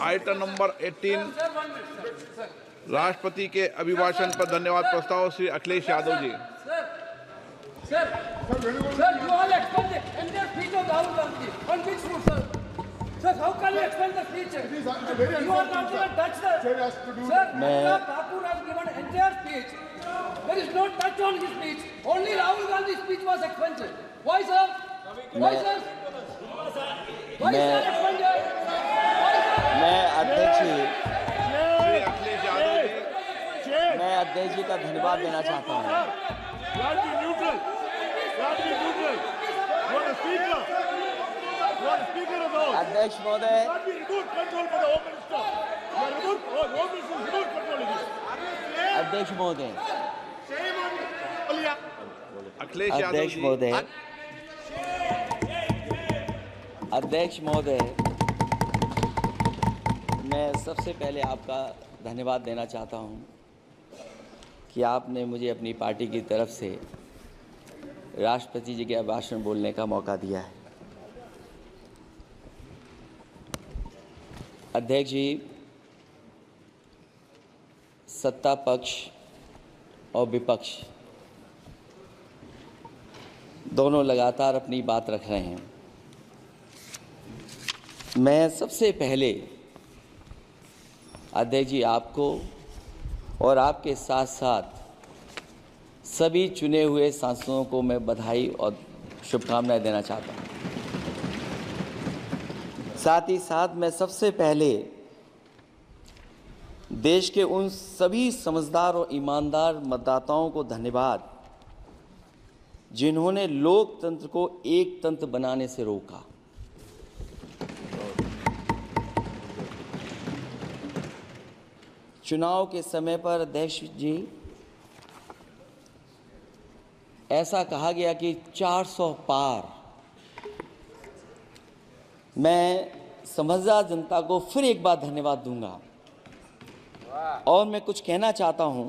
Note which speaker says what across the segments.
Speaker 1: Item number 18 राष्ट्रपति के अभिभाषण पर धन्यवाद प्रस्ताव Shri Akhilesh Yadav ji.
Speaker 2: Sir, you all explain the entire speech of Rahul Gandhi. On which route, sir? Sir, how can you explain the speech? You are not even touch the. Sir, Anurag Thakur has given entire speech. There is no touch on his speech. Only Rahul Gandhi's speech was expunged. Why, sir? Why, sir? Why, sir, expunged?
Speaker 3: मैं अध्यक्ष जी का धन्यवाद देना चाहता हूँ। अध्यक्ष महोदय, अध्यक्ष महोदय, अध्यक्ष महोदय, अध्यक्ष महोदय, मैं सबसे पहले आपका धन्यवाद देना चाहता हूं कि आपने मुझे अपनी पार्टी की तरफ से राष्ट्रपति जी के भाषण बोलने का मौका दिया है। अध्यक्ष जी, सत्ता पक्ष और विपक्ष दोनों लगातार अपनी बात रख रहे हैं। मैं सबसे पहले अध्यक्ष जी आपको और आपके साथ साथ सभी चुने हुए सांसदों को मैं बधाई और शुभकामनाएं देना चाहता हूं। साथ ही साथ मैं सबसे पहले देश के उन सभी समझदार और ईमानदार मतदाताओं को धन्यवाद जिन्होंने लोकतंत्र को एक तंत्र बनाने से रोका। चुनाव के समय पर अध्यक्ष जी ऐसा कहा गया कि 400 पार। मैं समझदार जनता को फिर एक बार धन्यवाद दूंगा और मैं कुछ कहना चाहता हूं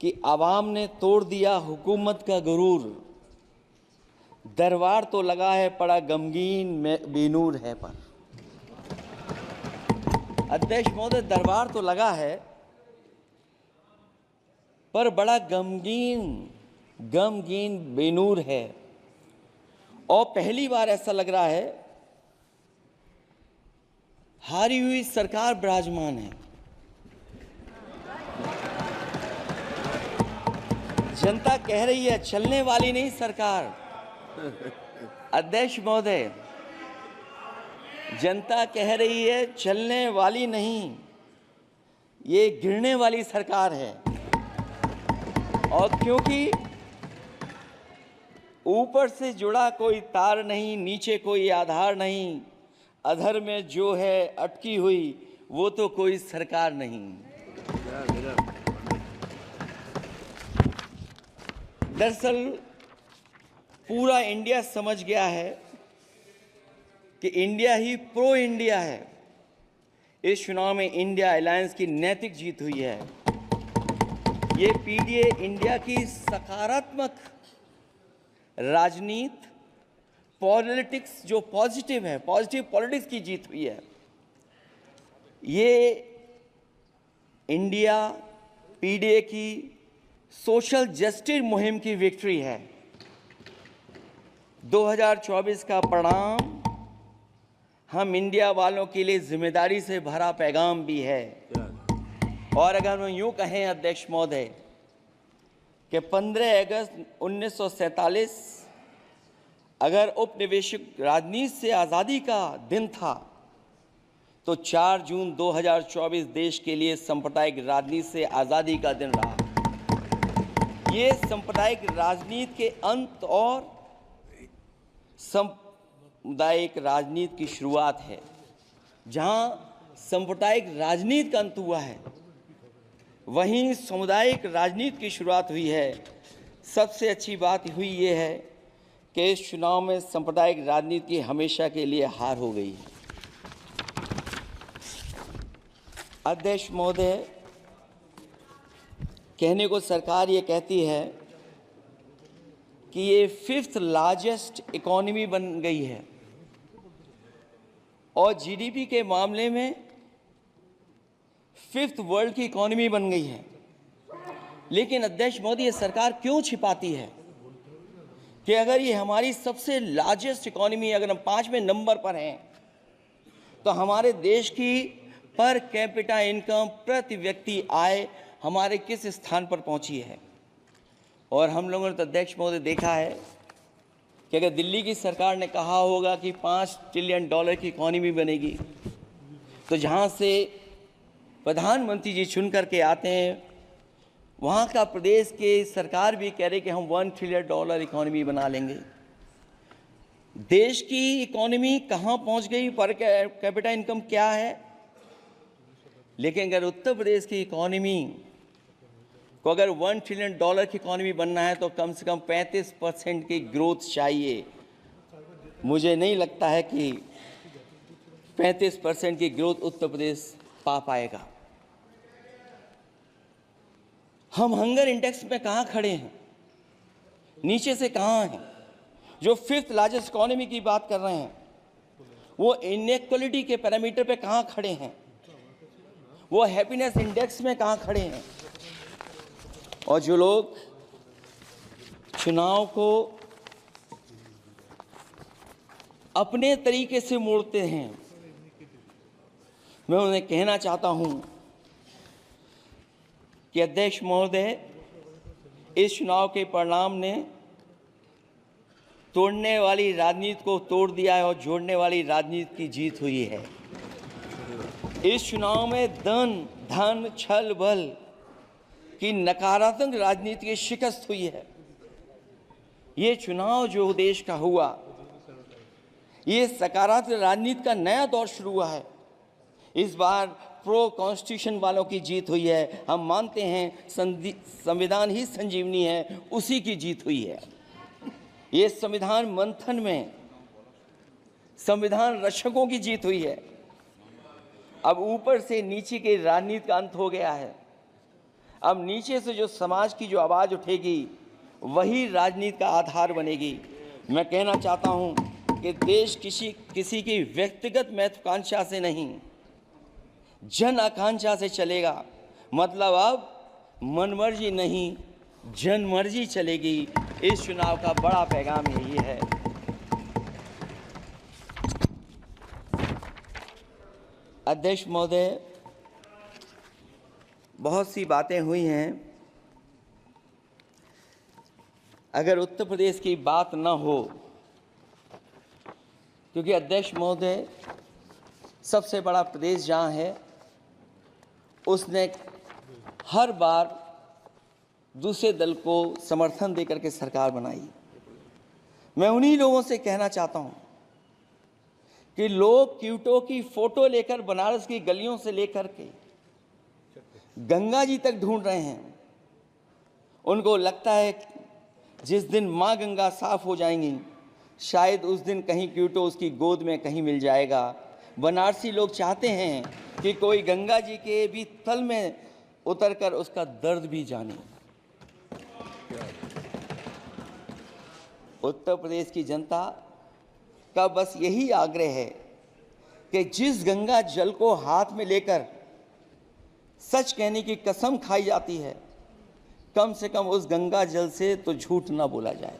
Speaker 3: कि आवाम ने तोड़ दिया हुकूमत का गुरूर, दरबार तो लगा है पड़ा गमगीन में बेनूर है पर। अध्यक्ष महोदय, दरबार तो लगा है पर बड़ा गमगीन बेनूर है और पहली बार ऐसा लग रहा है हारी हुई सरकार विराजमान है। जनता कह रही है चलने वाली नहीं सरकार। अध्यक्ष महोदय, जनता कह रही है चलने वाली नहीं, ये गिरने वाली सरकार है। और क्योंकि ऊपर से जुड़ा कोई तार नहीं, नीचे कोई आधार नहीं, अधर में जो है अटकी हुई वो तो कोई सरकार नहीं। दरअसल पूरा इंडिया समझ गया है कि इंडिया ही प्रो इंडिया है। इस चुनाव में इंडिया अलायंस की नैतिक जीत हुई है। ये पीडीए इंडिया की सकारात्मक राजनीति, पॉलिटिक्स जो पॉजिटिव है, पॉजिटिव पॉलिटिक्स की जीत हुई है। ये इंडिया पीडीए की सोशल जस्टिस मुहिम की विक्ट्री है। 2024 का परिणाम हम इंडिया वालों के लिए जिम्मेदारी से भरा पैगाम भी है। और अगर हम यूँ कहें अध्यक्ष महोदय कि 15 अगस्त 1947 अगर उपनिवेशिक राजनीति से आज़ादी का दिन था तो 4 जून 2024 देश के लिए सांप्रदायिक राजनीति से आज़ादी का दिन रहा। ये सांप्रदायिक राजनीति के अंत और सामुदायिक राजनीति की शुरुआत है। जहां सांप्रदायिक राजनीति का अंत हुआ है वहीं सामुदायिक राजनीति की शुरुआत हुई है। सबसे अच्छी बात हुई ये है कि इस चुनाव में सांप्रदायिक राजनीति की हमेशा के लिए हार हो गई। अध्यक्ष महोदय, कहने को सरकार ये कहती है कि ये 5th लार्जेस्ट इकोनॉमी बन गई है और जीडीपी के मामले में 5th वर्ल्ड की इकोनॉमी बन गई है। लेकिन अध्यक्ष मोदी, ये सरकार क्यों छिपाती है कि अगर ये हमारी सबसे लार्जेस्ट इकोनॉमी, अगर हम 5वें नंबर पर हैं, तो हमारे देश की पर कैपिटा इनकम, प्रति व्यक्ति आय हमारे किस स्थान पर पहुंची है। और हम लोगों ने तो अध्यक्ष महोदय देखा है कि अगर दिल्ली की सरकार ने कहा होगा कि $5 ट्रिलियन की इकोनॉमी बनेगी, तो जहां से प्रधानमंत्री जी चुन करके आते हैं, वहाँ का प्रदेश के सरकार भी कह रहे कि हम $1 ट्रिलियन इकोनॉमी बना लेंगे। देश की इकोनॉमी कहाँ पहुँच गई, पर कैपिटा इनकम क्या है। लेकिन अगर उत्तर प्रदेश की इकोनॉमी को अगर $1 ट्रिलियन की इकोनॉमी बनना है तो कम से कम 35% की ग्रोथ चाहिए। मुझे नहीं लगता है कि 35% की ग्रोथ उत्तर प्रदेश पा पाएगा। हम हंगर इंडेक्स में कहाँ खड़े हैं, नीचे से कहाँ हैं। जो 5th लार्जेस्ट इकोनॉमी की बात कर रहे हैं, वो इनइक्वालिटी के पैरामीटर पे कहाँ खड़े हैं, वो हैप्पीनेस इंडेक्स में कहाँ खड़े हैं। और जो लोग चुनाव को अपने तरीके से मोड़ते हैं, मैं उन्हें कहना चाहता हूं कि अध्यक्ष महोदय, इस चुनाव के परिणाम ने तोड़ने वाली राजनीति को तोड़ दिया है और जोड़ने वाली राजनीति की जीत हुई है। इस चुनाव में धन छल बल की नकारात्मक राजनीति की शिकस्त हुई है। ये चुनाव जो देश का हुआ, ये सकारात्मक राजनीति का नया दौर शुरू हुआ है। इस बार प्रो कॉन्स्टिट्यूशन वालों की जीत हुई है। हम मानते हैं संविधान ही संजीवनी है, उसी की जीत हुई है। ये संविधान मंथन में संविधान रक्षकों की जीत हुई है। अब ऊपर से नीचे की राजनीति का अंत हो गया है। अब नीचे से जो समाज की जो आवाज़ उठेगी, वही राजनीति का आधार बनेगी। मैं कहना चाहता हूं कि देश किसी की व्यक्तिगत महत्वाकांक्षा से नहीं, जन आकांक्षा से चलेगा। मतलब अब मनमर्जी नहीं, जनमर्जी चलेगी। इस चुनाव का बड़ा पैगाम यही है। अध्यक्ष महोदय, बहुत सी बातें हुई हैं। अगर उत्तर प्रदेश की बात न हो, क्योंकि अध्यक्ष महोदय सबसे बड़ा प्रदेश जहाँ है, उसने हर बार दूसरे दल को समर्थन देकर के सरकार बनाई। मैं उन्हीं लोगों से कहना चाहता हूँ कि लोग क्यूटो की फोटो लेकर बनारस की गलियों से लेकर के गंगा जी तक ढूंढ रहे हैं। उनको लगता है जिस दिन माँ गंगा साफ हो जाएंगी, शायद उस दिन कहीं क्यूटो उसकी गोद में कहीं मिल जाएगा। बनारसी लोग चाहते हैं कि कोई गंगा जी के भी तल में उतरकर उसका दर्द भी जाने। उत्तर प्रदेश की जनता का बस यही आग्रह है कि जिस गंगा जल को हाथ में लेकर सच कहने की कसम खाई जाती है, कम से कम उस गंगा जल से तो झूठ ना बोला जाए।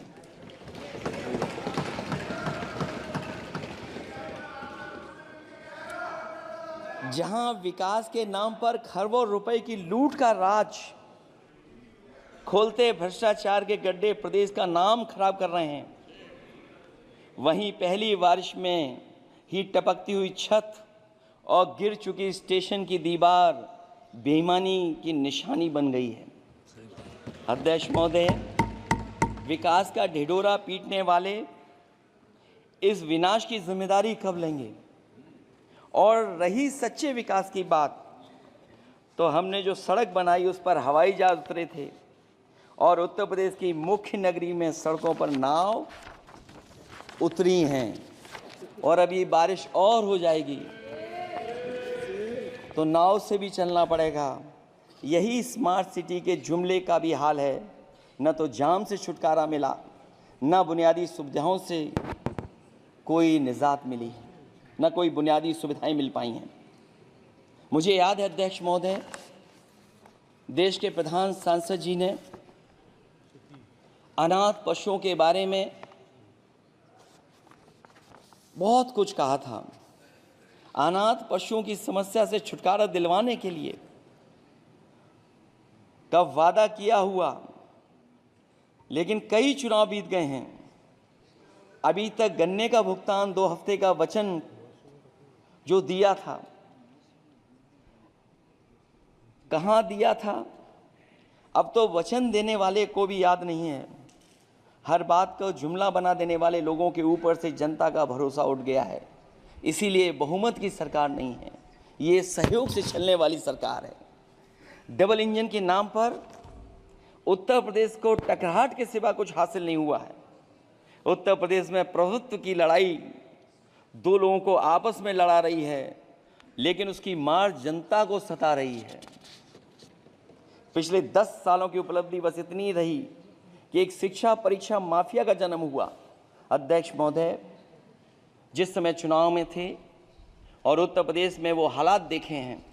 Speaker 3: जहां विकास के नाम पर खरबों रुपए की लूट का राज खोलते भ्रष्टाचार के गड्ढे प्रदेश का नाम खराब कर रहे हैं, वहीं पहली बारिश में ही टपकती हुई छत और गिर चुकी स्टेशन की दीवार बेईमानी की निशानी बन गई है। अध्यक्ष महोदय, विकास का ढिढोरा पीटने वाले इस विनाश की जिम्मेदारी कब लेंगे? और रही सच्चे विकास की बात, तो हमने जो सड़क बनाई उस पर हवाई जहाज उतरे थे, और उत्तर प्रदेश की मुख्य नगरी में सड़कों पर नाव उतरी हैं। और अभी बारिश और हो जाएगी तो नाव से भी चलना पड़ेगा। यही स्मार्ट सिटी के जुमले का भी हाल है। न तो जाम से छुटकारा मिला, न बुनियादी सुविधाओं से कोई निजात मिली। न कोई बुनियादी सुविधाएं मिल पाई हैं। मुझे याद है अध्यक्ष महोदय, देश के प्रधान सांसद जी ने अनाथ पशुओं के बारे में बहुत कुछ कहा था। अनाथ पशुओं की समस्या से छुटकारा दिलवाने के लिए का वादा किया हुआ, लेकिन कई चुनाव बीत गए हैं, अभी तक गन्ने का भुगतान 2 हफ्ते का वचन जो दिया था, कहां दिया था? अब तो वचन देने वाले को भी याद नहीं है। हर बात को जुमला बना देने वाले लोगों के ऊपर से जनता का भरोसा उठ गया है। इसीलिए बहुमत की सरकार नहीं है, ये सहयोग से चलने वाली सरकार है। डबल इंजन के नाम पर उत्तर प्रदेश को टकराहट के सिवा कुछ हासिल नहीं हुआ है। उत्तर प्रदेश में प्रभुत्व की लड़ाई 2 लोगों को आपस में लड़ा रही है, लेकिन उसकी मार जनता को सता रही है। पिछले 10 सालों की उपलब्धि बस इतनी रही कि एक शिक्षा परीक्षा माफिया का जन्म हुआ। अध्यक्ष महोदय, जिस समय चुनाव में थे और उत्तर प्रदेश में वो हालात देखे हैं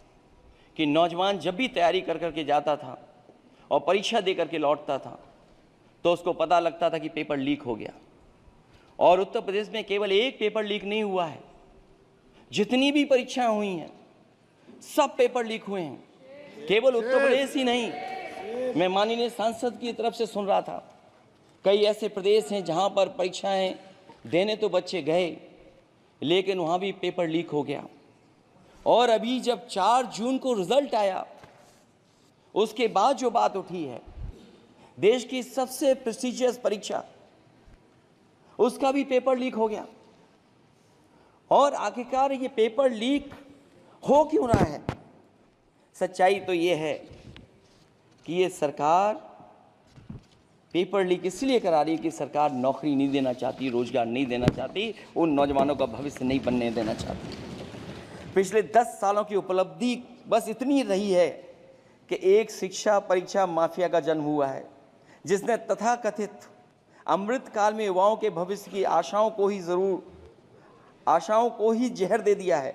Speaker 3: कि नौजवान जब भी तैयारी कर करके जाता था और परीक्षा दे करके लौटता था तो उसको पता लगता था कि पेपर लीक हो गया। और उत्तर प्रदेश में केवल एक पेपर लीक नहीं हुआ है, जितनी भी परीक्षाएं हुई हैं सब पेपर लीक हुए हैं। केवल उत्तर प्रदेश ही नहीं, मैं माननीय सांसद की तरफ से सुन रहा था, कई ऐसे प्रदेश हैं जहां पर परीक्षाएं देने तो बच्चे गए, लेकिन वहां भी पेपर लीक हो गया। और अभी जब 4 जून को रिजल्ट आया, उसके बाद जो बात उठी है, देश की सबसे प्रेस्टिजियस परीक्षा, उसका भी पेपर लीक हो गया। और आखिरकार ये पेपर लीक हो क्यों रहा है? सच्चाई तो ये है कि ये सरकार पेपर लीक इसलिए करा रही है कि सरकार नौकरी नहीं देना चाहती, रोजगार नहीं देना चाहती, उन नौजवानों का भविष्य नहीं बनने देना चाहती। पिछले 10 सालों की उपलब्धि बस इतनी रही है कि एक शिक्षा परीक्षा माफिया का जन्म हुआ है, जिसने तथाकथित अमृतकाल में युवाओं के भविष्य की आशाओं को ही जहर दे दिया है।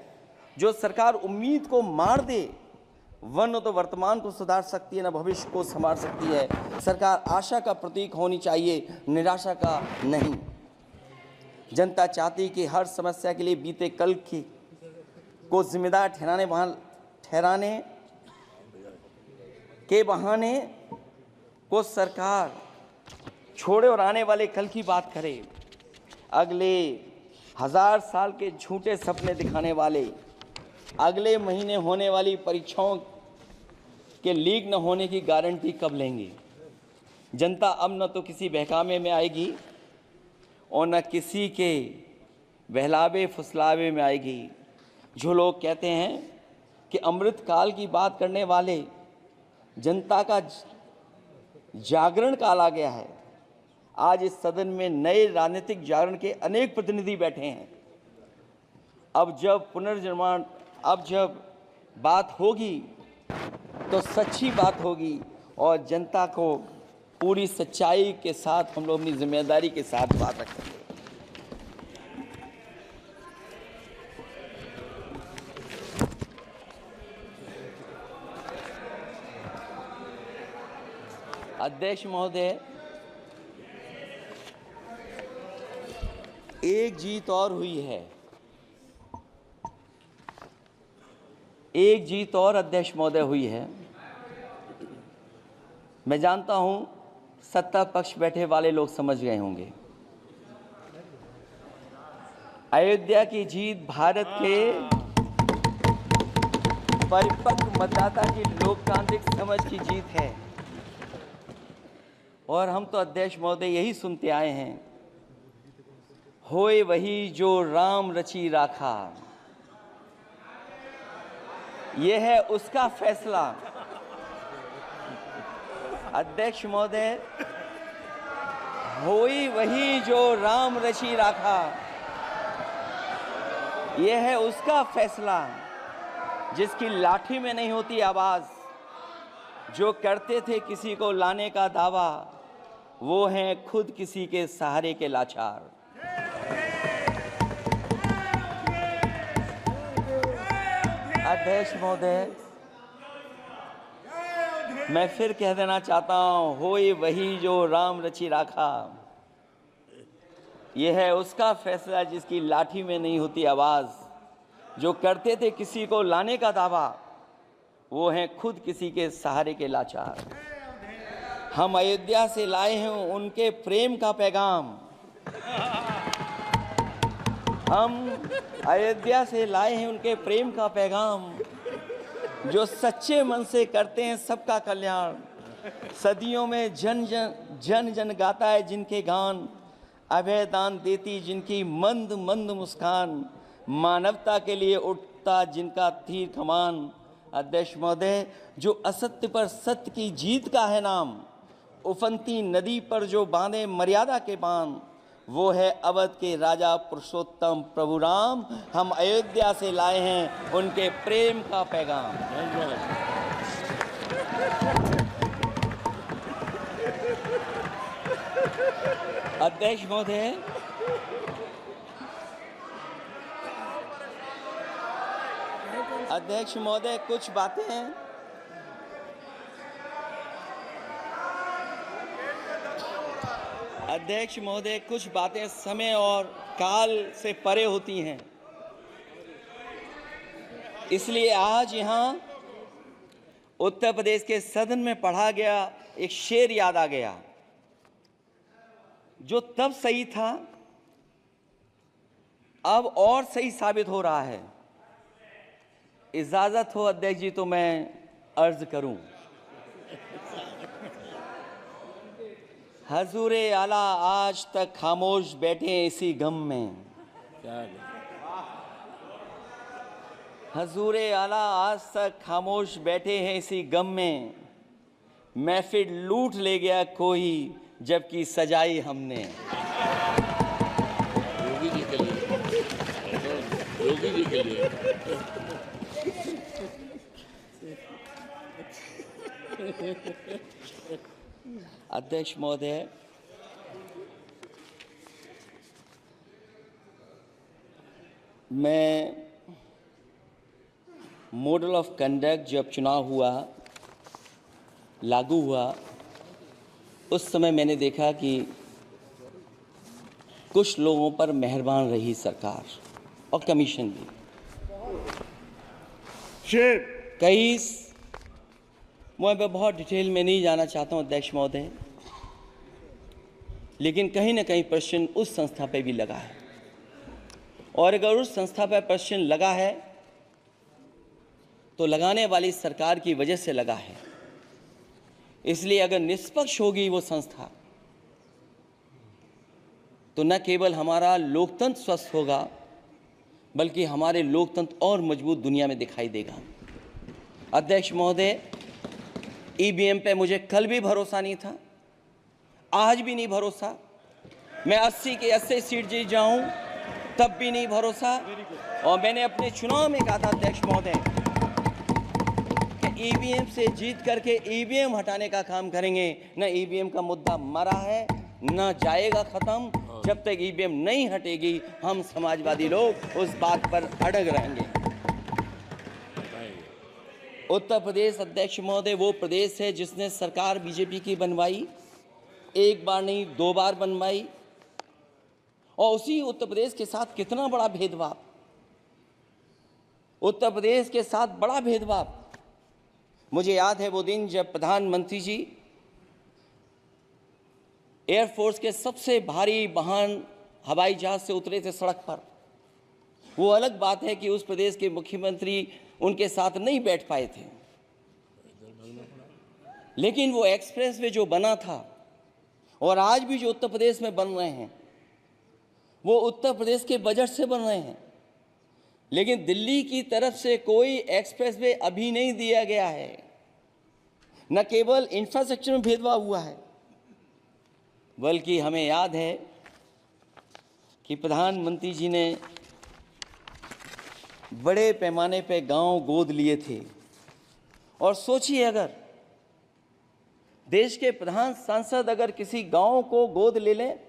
Speaker 3: जो सरकार उम्मीद को मार दे, वरना तो वर्तमान को सुधार सकती है, न भविष्य को संभाल सकती है। सरकार आशा का प्रतीक होनी चाहिए, निराशा का नहीं। जनता चाहती कि हर समस्या के लिए बीते कल को जिम्मेदार ठहराने के बहाने को सरकार छोड़े और आने वाले कल की बात करे। अगले 1000 साल के झूठे सपने दिखाने वाले अगले महीने होने वाली परीक्षाओं के लीक न होने की गारंटी कब लेंगे? जनता अब न तो किसी बहकावे में आएगी और न किसी के बहलावे फुसलावे में आएगी। जो लोग कहते हैं कि अमृत काल की बात करने वाले, जनता का जागरण काल आ गया है। आज इस सदन में नए राजनीतिक जागरण के अनेक प्रतिनिधि बैठे हैं। अब जब बात होगी तो सच्ची बात होगी और जनता को पूरी सच्चाई के साथ हम लोग अपनी जिम्मेदारी के साथ बात रखेंगे। अध्यक्ष महोदय, एक जीत और हुई है, एक जीत और अध्यक्ष महोदय हुई है। मैं जानता हूं सत्ता पक्ष बैठे वाले लोग समझ गए होंगे। अयोध्या की जीत भारत के परिपक्व मतदाता की लोकतांत्रिक समझ की जीत है। और हम तो अध्यक्ष महोदय यही सुनते आए हैं, होए वही जो राम रची राखा, यह है उसका फैसला। अध्यक्ष महोदय, होई वही जो राम रची राखा, यह है उसका फैसला। जिसकी लाठी में नहीं होती आवाज, जो करते थे किसी को लाने का दावा, वो हैं खुद किसी के सहारे के लाचार। अध्यक्ष महोदय, मैं फिर कह देना चाहता हूं, होई वही जो राम रचि राखा। यह है उसका फैसला जिसकी लाठी में नहीं होती आवाज। जो करते थे किसी को लाने का दावा, वो हैं खुद किसी के सहारे के लाचार। हम अयोध्या से लाए हैं उनके प्रेम का पैगाम। हम अयोध्या से लाए हैं उनके प्रेम का पैगाम, जो सच्चे मन से करते हैं सबका कल्याण। सदियों में जन जन गाता है जिनके गान, अभय दान देती जिनकी मंद मंद मुस्कान, मानवता के लिए उठता जिनका तीर कमान। अध्यक्ष महोदय, जो असत्य पर सत्य की जीत का है नाम, उफनती नदी पर जो बांधे मर्यादा के बांध, वो है अवध के राजा पुरुषोत्तम प्रभु राम। हम अयोध्या से लाए हैं उनके प्रेम का पैगाम। अध्यक्ष महोदय, अध्यक्ष महोदय, कुछ बातें हैं। अध्यक्ष महोदय, कुछ बातें समय और काल से परे होती हैं, इसलिए आज यहाँ उत्तर प्रदेश के सदन में पढ़ा गया एक शेर याद आ गया, जो तब सही था अब और सही साबित हो रहा है। इजाजत हो अध्यक्ष जी तो मैं अर्ज करूं। हजूरे आला आज तक खामोश बैठे इसी गम में। हजूरे आला आज तक खामोश बैठे हैं इसी गम में। महफिल लूट ले गया कोई जबकि सजाई हमने।
Speaker 4: योगी जी के लिए, योगी जी के लिए।
Speaker 3: अध्यक्ष महोदय, मैं मॉडल ऑफ कंडक्ट जब चुनाव हुआ, लागू हुआ, उस समय मैंने देखा कि कुछ लोगों पर मेहरबान रही सरकार और कमीशन भी। कई, मैं बहुत डिटेल में नहीं जाना चाहता हूं अध्यक्ष महोदय, लेकिन कहीं ना कहीं प्रश्न उस संस्था पे भी लगा है, और अगर उस संस्था पर प्रश्न लगा है तो लगाने वाली सरकार की वजह से लगा है। इसलिए अगर निष्पक्ष होगी वो संस्था तो न केवल हमारा लोकतंत्र स्वस्थ होगा, बल्कि हमारे लोकतंत्र और मजबूत दुनिया में दिखाई देगा। अध्यक्ष महोदय, ईवीएम पे मुझे कल भी भरोसा नहीं था, आज भी नहीं भरोसा। मैं 80 के 80 सीट जीत जाऊं तब भी नहीं भरोसा। और मैंने अपने चुनाव में कहा था अध्यक्ष महोदय कि ईवीएम से जीत करके ईवीएम हटाने का काम करेंगे। न ईवीएम का मुद्दा मरा है, न जाएगा खत्म। जब तक ईवीएम नहीं हटेगी हम समाजवादी लोग उस बात पर अड़ग रहेंगे। उत्तर प्रदेश अध्यक्ष महोदय वो प्रदेश है जिसने सरकार बीजेपी की बनवाई, एक बार नहीं 2 बार बनवाई, और उसी उत्तर प्रदेश के साथ कितना बड़ा भेदभाव, उत्तर प्रदेश के साथ बड़ा भेदभाव। मुझे याद है वो दिन जब प्रधानमंत्री जी एयरफोर्स के सबसे भारी वाहन हवाई जहाज से उतरे थे सड़क पर। वो अलग बात है कि उस प्रदेश के मुख्यमंत्री उनके साथ नहीं बैठ पाए थे, लेकिन वो एक्सप्रेसवे जो बना था और आज भी जो उत्तर प्रदेश में बन रहे हैं वो उत्तर प्रदेश के बजट से बन रहे हैं। लेकिन दिल्ली की तरफ से कोई एक्सप्रेसवे अभी नहीं दिया गया है। न केवल इंफ्रास्ट्रक्चर में भेदभाव हुआ है, बल्कि हमें याद है कि प्रधानमंत्री जी ने बड़े पैमाने पे गांव गोद लिए थे। और सोचिए, अगर देश के प्रधान सांसद अगर किसी गांव को गोद ले लें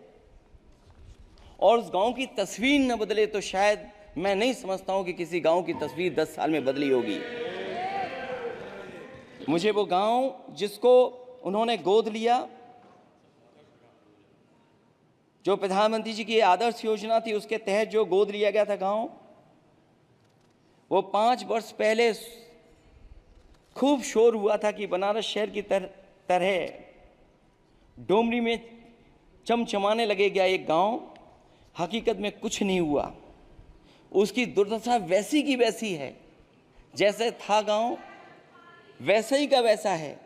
Speaker 3: और उस गांव की तस्वीर न बदले तो शायद मैं नहीं समझता हूं कि किसी गांव की तस्वीर 10 साल में बदली होगी। मुझे वो गांव जिसको उन्होंने गोद लिया, जो प्रधानमंत्री जी की आदर्श योजना थी उसके तहत जो गोद लिया गया था गांव, वो 5 वर्ष पहले खूब शोर हुआ था कि बनारस शहर की तरह डोमरी में चमचमाने लगेगा एक गांव। हकीकत में कुछ नहीं हुआ। उसकी दुर्दशा वैसी की वैसी है, जैसे था गांव वैसा ही का वैसा है।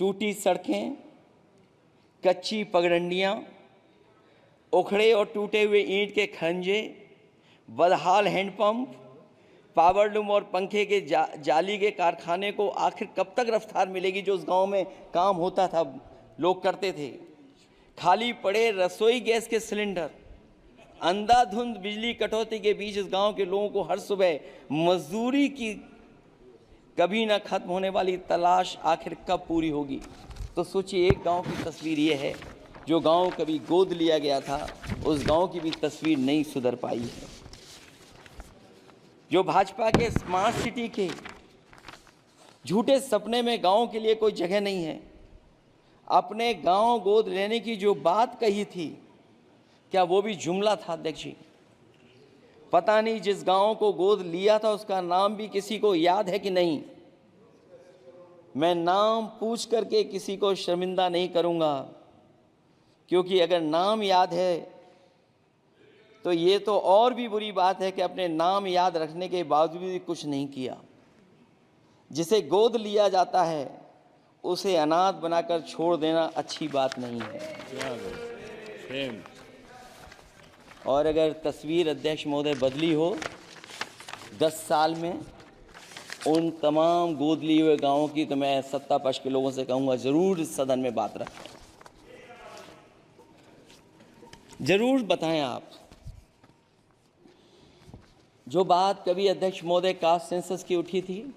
Speaker 3: टूटी सड़कें, कच्ची पगडंडियां, उखड़े और टूटे हुए ईंट के खंजे, बदहाल हैंडपंप, पावरलूम और पंखे के जाली के कारखाने को आखिर कब तक रफ्तार मिलेगी जो उस गांव में काम होता था, लोग करते थे। खाली पड़े रसोई गैस के सिलेंडर, अंधाधुंध बिजली कटौती के बीच इस गांव के लोगों को हर सुबह मजदूरी की कभी ना खत्म होने वाली तलाश आखिर कब पूरी होगी। तो सोचिए, एक गांव की तस्वीर ये है। जो गांव कभी गोद लिया गया था, उस गांव की भी तस्वीर नहीं सुधर पाई है। जो भाजपा के स्मार्ट सिटी के झूठे सपने में गांव के लिए कोई जगह नहीं है। अपने गांव गोद लेने की जो बात कही थी, क्या वो भी जुमला था अध्यक्ष जी? पता नहीं जिस गांव को गोद लिया था उसका नाम भी किसी को याद है कि नहीं। मैं नाम पूछ करके किसी को शर्मिंदा नहीं करूंगा, क्योंकि अगर नाम याद है तो ये तो और भी बुरी बात है कि अपने नाम याद रखने के बावजूद भी कुछ नहीं किया। जिसे गोद लिया जाता है उसे अनाथ बनाकर छोड़ देना अच्छी बात नहीं है। और अगर तस्वीर अध्यक्ष महोदय बदली हो 10 साल में उन तमाम गोद लिए हुए गांवों की, तो मैं सत्ता पक्ष के लोगों से कहूंगा जरूर इस सदन में बात रखें, जरूर बताएं आप। जो बात कभी अध्यक्ष महोदय कास्ट सेंसस की उठी थी,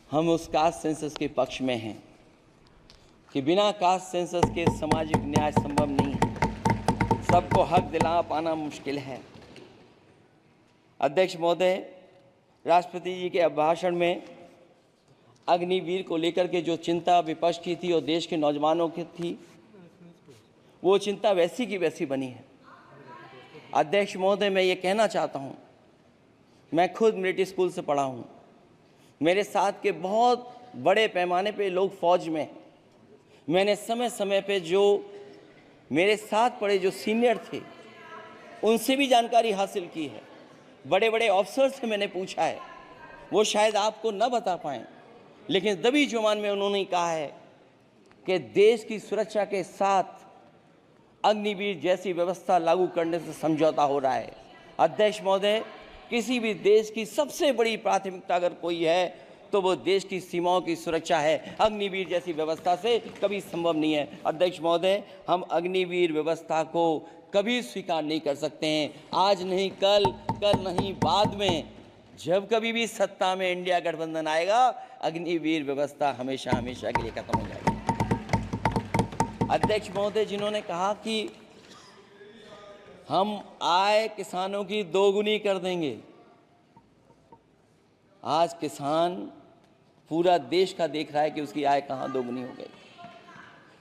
Speaker 3: हम उस कास्ट सेंसस के पक्ष में हैं कि बिना कास्ट सेंसस के सामाजिक न्याय संभव नहीं है। सबको हक दिला पाना मुश्किल है। अध्यक्ष महोदय, राष्ट्रपति जी के अभिभाषण में अग्निवीर को लेकर के जो चिंता विपक्ष की थी और देश के नौजवानों की थी, वो चिंता वैसी की वैसी बनी है। अध्यक्ष महोदय, मैं ये कहना चाहता हूँ, मैं खुद मिलिट्री स्कूल से पढ़ा हूँ। मेरे साथ के बहुत बड़े पैमाने पे लोग फौज में। मैंने समय समय पे जो मेरे साथ पढ़े जो सीनियर थे उनसे भी जानकारी हासिल की है। बड़े बड़े ऑफिसर से मैंने पूछा है, वो शायद आपको न बता पाएँ, लेकिन दबी जुबान में उन्होंने कहा है कि देश की सुरक्षा के साथ अग्निवीर जैसी व्यवस्था लागू करने से समझौता हो रहा है। अध्यक्ष महोदय, किसी भी देश की सबसे बड़ी प्राथमिकता अगर कोई है तो वो देश की सीमाओं की सुरक्षा है। अग्निवीर जैसी व्यवस्था से कभी संभव नहीं है। अध्यक्ष महोदय, हम अग्निवीर व्यवस्था को कभी स्वीकार नहीं कर सकते हैं। आज नहीं कल, कल नहीं बाद में, जब कभी भी सत्ता में इंडिया गठबंधन आएगा, अग्निवीर व्यवस्था हमेशा हमेशा के लिए खत्म हो जाएगी। अध्यक्ष महोदय, जिन्होंने कहा कि हम आय किसानों की दोगुनी कर देंगे, आज किसान पूरा देश का देख रहा है कि उसकी आय कहाँ दोगुनी हो गई।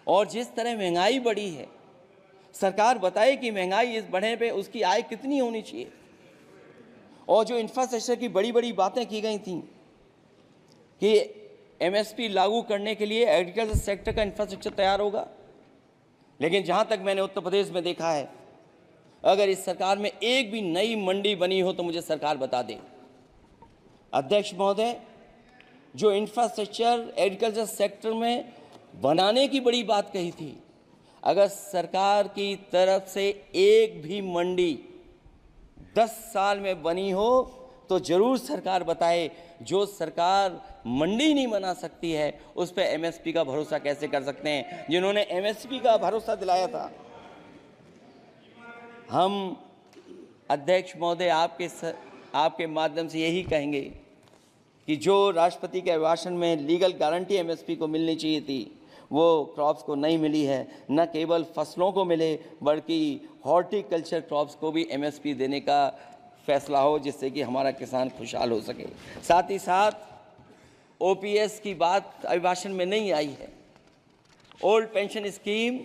Speaker 3: और जिस तरह महंगाई बढ़ी है, सरकार बताए कि महंगाई इस बढ़ने पे उसकी आय कितनी होनी चाहिए। और जो इंफ्रास्ट्रक्चर की बड़ी बड़ी बातें की गई थी कि एमएसपी लागू करने के लिए एग्रीकल्चर सेक्टर का इंफ्रास्ट्रक्चर तैयार होगा, लेकिन जहाँ तक मैंने उत्तर प्रदेश में देखा है, अगर इस सरकार में एक भी नई मंडी बनी हो तो मुझे सरकार बता दे। अध्यक्ष महोदय, जो इंफ्रास्ट्रक्चर एग्रीकल्चर सेक्टर में बनाने की बड़ी बात कही थी, अगर सरकार की तरफ से एक भी मंडी 10 साल में बनी हो तो जरूर सरकार बताए। जो सरकार मंडी नहीं बना सकती है उस पर एमएसपी का भरोसा कैसे कर सकते हैं? जिन्होंने एमएसपी का भरोसा दिलाया था। हम अध्यक्ष महोदय आपके माध्यम से यही कहेंगे कि जो राष्ट्रपति के अभिभाषण में लीगल गारंटी एमएसपी को मिलनी चाहिए थी, वो क्रॉप्स को नहीं मिली है। न केवल फसलों को मिले बल्कि हॉर्टिकल्चर क्रॉप्स को भी एमएसपी देने का फैसला हो, जिससे कि हमारा किसान खुशहाल हो सके। साथ ही साथ ओपीएस की बात अभिभाषण में नहीं आई है। ओल्ड पेंशन स्कीम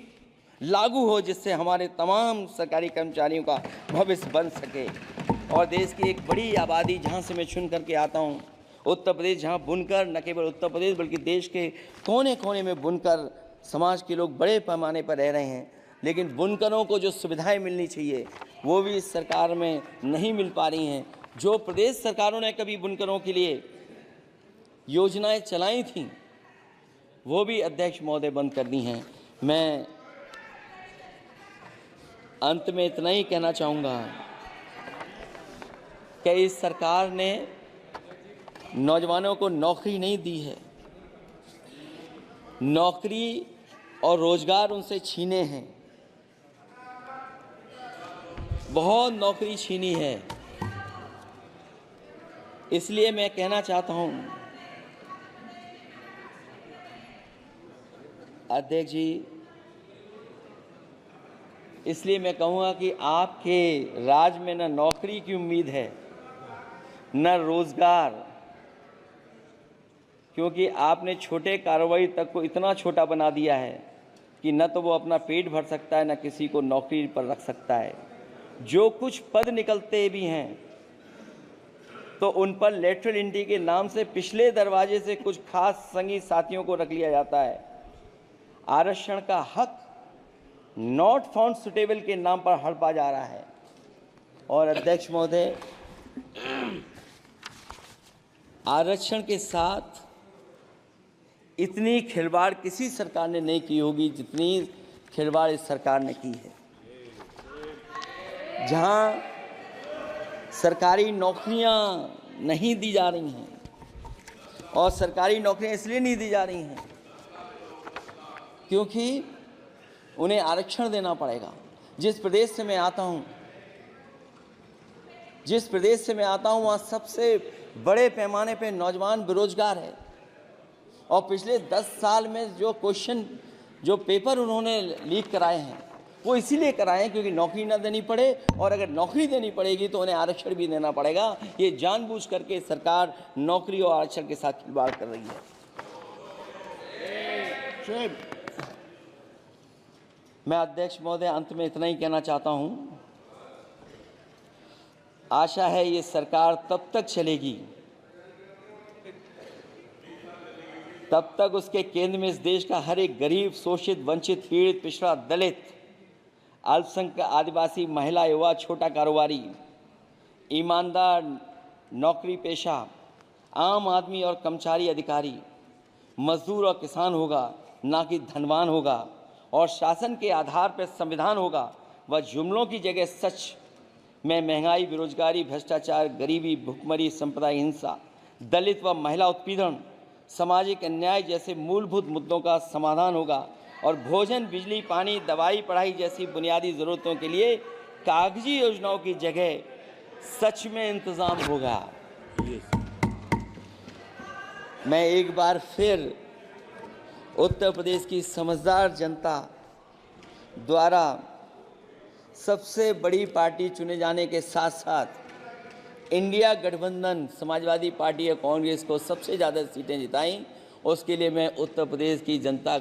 Speaker 3: लागू हो, जिससे हमारे तमाम सरकारी कर्मचारियों का भविष्य बन सके। और देश की एक बड़ी आबादी, जहाँ से मैं चुन करके आता हूँ, उत्तर प्रदेश, जहाँ बुनकर, न केवल उत्तर प्रदेश बल्कि देश के कोने कोने में बुनकर समाज के लोग बड़े पैमाने पर रह रहे हैं, लेकिन बुनकरों को जो सुविधाएं मिलनी चाहिए वो भी इस सरकार में नहीं मिल पा रही हैं। जो प्रदेश सरकारों ने कभी बुनकरों के लिए योजनाएं चलाई थीं, वो भी अध्यक्ष महोदय बंद कर दी हैं। मैं अंत में इतना ही कहना चाहूँगा कि इस सरकार ने नौजवानों को नौकरी नहीं दी है, नौकरी और रोजगार उनसे छीने हैं, बहुत नौकरी छीनी है। इसलिए मैं कहना चाहता हूं अध्यक्ष जी, इसलिए मैं कहूँगा कि आपके राज में न नौकरी की उम्मीद है न रोजगार, क्योंकि आपने छोटे कारोबारी तक को इतना छोटा बना दिया है कि न तो वो अपना पेट भर सकता है, न किसी को नौकरी पर रख सकता है। जो कुछ पद निकलते भी हैं तो उन पर लेटरल एंट्री के नाम से पिछले दरवाजे से कुछ खास संगी साथियों को रख लिया जाता है। आरक्षण का हक नॉट फाउंड सुटेबल के नाम पर हड़पा जा रहा है। और अध्यक्ष महोदय, आरक्षण के साथ इतनी खिलवाड़ किसी सरकार ने नहीं की होगी जितनी खिलवाड़ इस सरकार ने की है। जहां सरकारी नौकरियां नहीं दी जा रही हैं, और सरकारी नौकरियां इसलिए नहीं दी जा रही हैं क्योंकि उन्हें आरक्षण देना पड़ेगा। जिस प्रदेश से मैं आता हूं वहाँ सबसे बड़े पैमाने पे नौजवान बेरोजगार है। और पिछले 10 साल में जो पेपर उन्होंने लीक कराए हैं वो इसीलिए कराए हैं क्योंकि नौकरी ना देनी पड़े, और अगर नौकरी देनी पड़ेगी तो उन्हें आरक्षण भी देना पड़ेगा। ये जानबूझ करके सरकार नौकरी और आरक्षण के साथ खिलवाड़ कर रही है। मैं अध्यक्ष महोदय अंत में इतना ही कहना चाहता हूं, आशा है ये सरकार तब तक चलेगी तब तक उसके केंद्र में इस देश का हर एक गरीब, शोषित, वंचित, पीड़ित, पिछड़ा, दलित, अल्पसंख्यक, आदिवासी, महिला, युवा, छोटा कारोबारी, ईमानदार, नौकरी पेशा, आम आदमी और कर्मचारी अधिकारी, मजदूर और किसान होगा, ना कि धनवान होगा। और शासन के आधार पर संविधान होगा। वह जुमलों की जगह सच में महंगाई, बेरोजगारी, भ्रष्टाचार, गरीबी, भुखमरी, संप्रदाय हिंसा, दलित व महिला उत्पीड़न, सामाजिक अन्याय जैसे मूलभूत मुद्दों का समाधान होगा। और भोजन, बिजली, पानी, दवाई, पढ़ाई जैसी बुनियादी ज़रूरतों के लिए कागजी योजनाओं की जगह सच में इंतज़ाम होगा। मैं एक बार फिर उत्तर प्रदेश की समझदार जनता द्वारा सबसे बड़ी पार्टी चुने जाने के साथ साथ इंडिया गठबंधन समाजवादी पार्टी और कांग्रेस को सबसे ज़्यादा सीटें जिताई, उसके लिए मैं उत्तर प्रदेश की जनता